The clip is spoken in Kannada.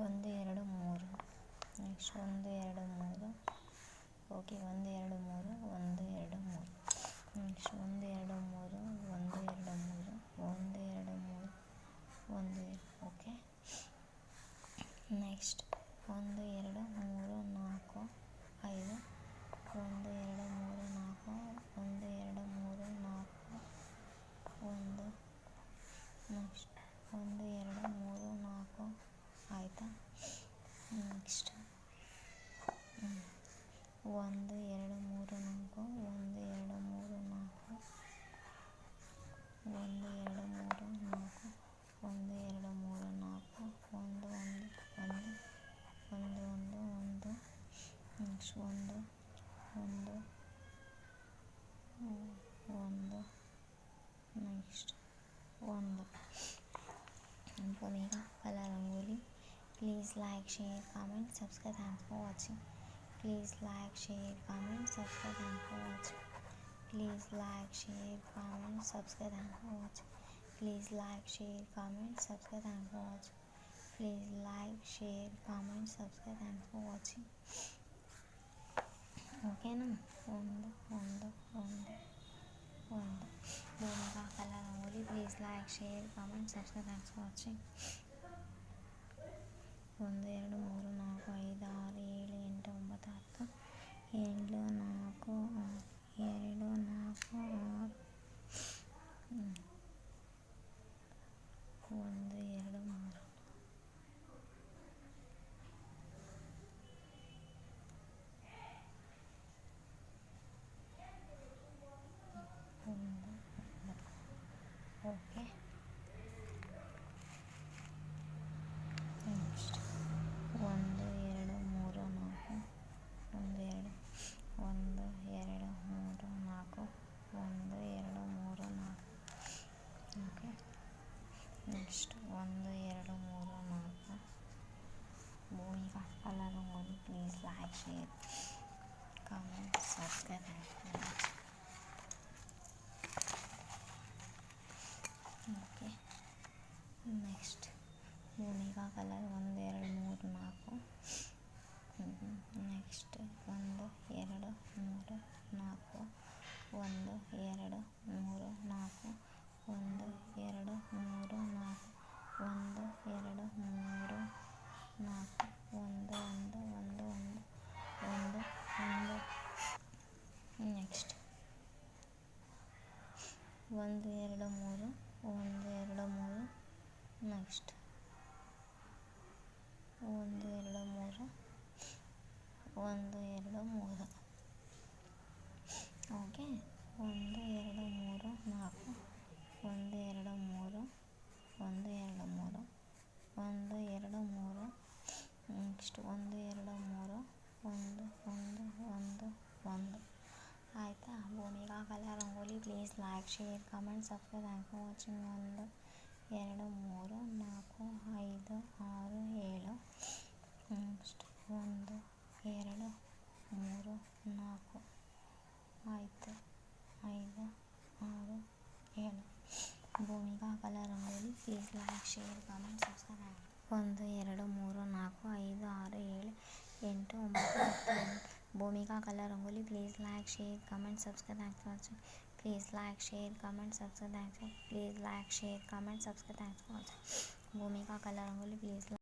ಒಂದು ಎರಡು ಮೂರು. ನೆಕ್ಸ್ಟ್ ಒಂದು ಎರಡು ಮೂರು. ಓಕೆ, ಒಂದು ಎರಡು ಮೂರು, ಒಂದು ಎರಡು ಮೂರು. ನೆಕ್ಸ್ಟ್ ಒಂದು ಎರಡು ಮೂರು, ಒಂದು ಎರಡು ಮೂರು, ಒಂದು ಎರಡು ಮೂರು, ಒಂದು ಎರಡು. ಓಕೆ, ನೆಕ್ಸ್ಟ್ ಒಂದು ಎರಡು ಮೂರು ನಾಲ್ಕು ಐದು. ಒಂದು ಎರಡು ಮೂರು ನಾಲ್ಕು, ಒಂದು ಎರಡು ಮೂರು ನಾಲ್ಕು, ಒಂದು. ನೆಕ್ಸ್ಟ್ ಒಂದು ಎರಡು ಮೂರು ನಾಲ್ಕು. ಆಯಿತಾ? ನೆಕ್ಸ್ಟ್ ಒಂದು ಎರಡು ಮೂರು ನಾಲ್ಕು, ಒಂದು ಎರಡು ಮೂರು ನಾಲ್ಕು, ಒಂದು ಎರಡು ಮೂರು ನಾಲ್ಕು, ಒಂದು ಎರಡು ಮೂರು ನಾಲ್ಕು, ಒಂದು ಒಂದು ಒಂದು ಒಂದು ಒಂದು ಒಂದು. ನೆಕ್ಸ್ಟ್ ಒಂದು ಒಂದು ಒಂದು. ನೆಕ್ಸ್ಟ್ ಒಂದು. Bhoomika Kala rangoli. Please like, share, comment, subscribe. Thanks for watching. Please like, share, comment, subscribe. Thanks for watching. Please like, share, comment, subscribe. Thanks for watching. Please like, share, comment, subscribe. Thanks for watching. Please like, share, comment, subscribe. Thanks for watching. ಓಕೆನಾ? ಒಂದು ಒಂದು ಒಂದು ಒಂದು. Bhoomika Kala Rangoli. Please like, share, comment, subscribe. Thanks for watching. ಒಂದು ಎರಡು ಮೂರು ನಾಲ್ಕು ಐದು ಆರು ಏಳು ಎಂಟು ಒಂಬತ್ತು ಹತ್ತು. ಎರಡು ನಾಲ್ಕು ಎರಡು ನಾಲ್ಕು ಆರು. ಒಂದು ಎರಡು ಮೂರು. ಒಂದು. ಓಕೆ, ನೆಕ್ಸ್ಟ್ ಒಂದು ಎರಡು ಮೂರು ನಾಲ್ಕು, ಒಂದು ಎರಡು ಮೂರು ನಾಲ್ಕು, ಒಂದು ಎರಡು ಮೂರು ನಾಲ್ಕು. ಓಕೆ, ನೆಕ್ಸ್ಟ್ ಒಂದು ಎರಡು ಮೂರು ನಾಲ್ಕು. Bhoomika Kala Rangoli. Please like, share, comment, subscribe. Okay, next Bhoomika colour. ಒಂದು ಎರಡು ಮೂರು ನಾಲ್ಕು. ನೆಕ್ಸ್ಟ್ ಒಂದು ಎರಡು ಮೂರು ನಾಲ್ಕು, ಒಂದು ಎರಡು ಮೂರು ನಾಲ್ಕು, ಒಂದು ಎರಡು ಮೂರು ನಾಲ್ಕು, ಒಂದು ಎರಡು ಮೂರು ನಾಲ್ಕು, ಒಂದು ಒಂದು ಒಂದು ಒಂದು ಒಂದು ಒಂದು. ನೆಕ್ಸ್ಟ್ ಒಂದು ಎರಡು ಮೂರು, ಒಂದು ಎರಡು ಮೂರು. ನೆಕ್ಸ್ಟ್ ಒಂದು ಎರಡು ಮೂರು, ಒಂದು ಎರಡು ಮೂರು. ಓಕೆ, ಒಂದು ಎರಡು ಮೂರು ನಾಲ್ಕು, ಒಂದು ಎರಡು ಮೂರು, ಒಂದು ಎರಡು ಮೂರು, ಒಂದು ಎರಡು ಮೂರು. ನೆಕ್ಸ್ಟ್ ಒಂದು ಎರಡು ಮೂರು, ಒಂದು ಒಂದು ಒಂದು ಒಂದು. ಆಯಿತಾ? Bhoomika Kala Rangoli. Please like, share, comment, subscribe. Thanks for watching. ಒಂದು ಎರಡು ಮೂರು ನಾಲ್ಕು ಐದು ಆರು ಏಳು. ನೆಕ್ಸ್ಟ್ ಒಂದು ಎರಡು ಮೂರು ನಾಲ್ಕು ಆಯಿತು, ಐದು ಆರು ಏಳು. Bhoomika Kala Rangoli. Please like, share, comment, subscribe. ಒಂದು ಎರಡು ಮೂರು ನಾಲ್ಕು ಐದು ಆರು ಏಳು ಎಂಟು ಒಂಬತ್ತು ಹತ್ತು. Bhoomika Kala Rangoli. Please like, share, comment, subscribe. Thanks for watching. Please like, share, comment, subscribe. Please like, share, comment, subscribe. Thanks for watching. Bhoomika Kala Rangoli. Please